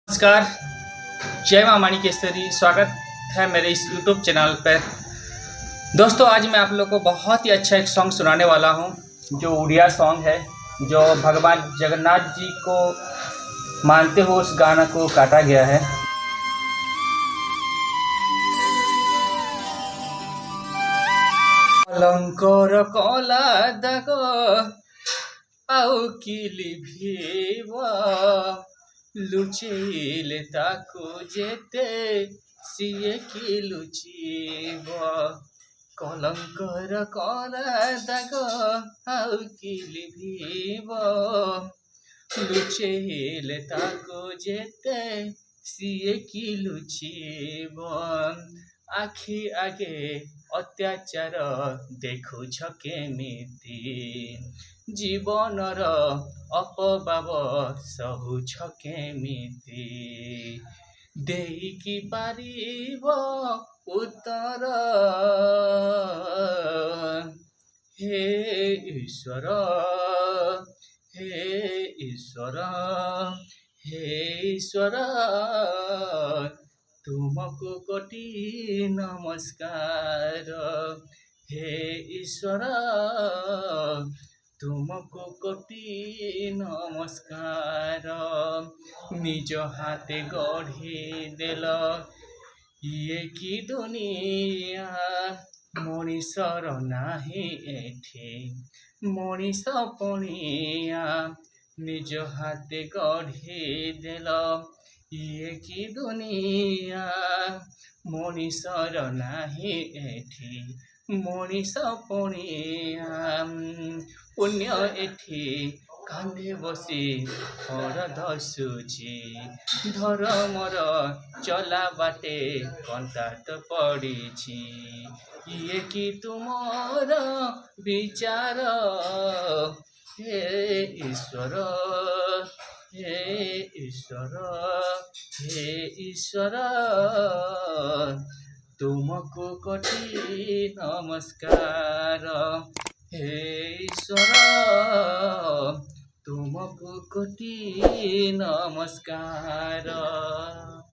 नमस्कार। जय माँ माणी केसरी। स्वागत है मेरे इस यूट्यूब चैनल पर। दोस्तों, आज मैं आप लोग को बहुत ही अच्छा एक सॉन्ग सुनाने वाला हूँ जो उड़िया सॉन्ग है, जो भगवान जगन्नाथ जी को मानते हुए उस गाना को काटा गया है। अलंकर कला दाग ଆଉ କି ଲିଭିବ ଲୁଚେଇଲେ ତାକୁ ଯେତେ ସିଏ କି ଲୁଚିବ। କଲଙ୍କର କଳା ଦାଗ ଆଉ କି ଲିଭିବ ଲୁଚେଇଲେ ତାକୁ ଯେତେ ସିଏ କି ଲୁଚିବ। ଆଖି ଆଗେ ଅତ୍ୟାଚାର ଦେଖୁଛ କେମିତି, ଜୀବନର ଅପବାବ ସହୁଛ କେମିତି। ଦେଇକି ପାରିବ ଉତ୍ତର ହେ ଈଶ୍ୱର, ହେ ଈଶ୍ୱର, ହେ ଈଶ୍ୱର, ତୁମକୁ କୋଟି ନମସ୍କାର। हे ईश्वर, तुमको कोटि नमस्कार। निज हाथे गढ़ी देल ये की दुनिया, मनीषर नाही एठी मनीष पणिया। निज हाथे गढ़ी देल ये की दुनिया, मनीषर नाही एठी मनीष पणिया। पुण्य एठी कांधे बसी हर दसुची, धर्मर चला बाटे कंटाट पड़ीची। ये कि तुमर विचार हे ईश्वर, हे ईश्वर, हे ईश्वर, तुमको कोटि नमस्कार। हे ईश्वर, तुमको कोटि नमस्कार।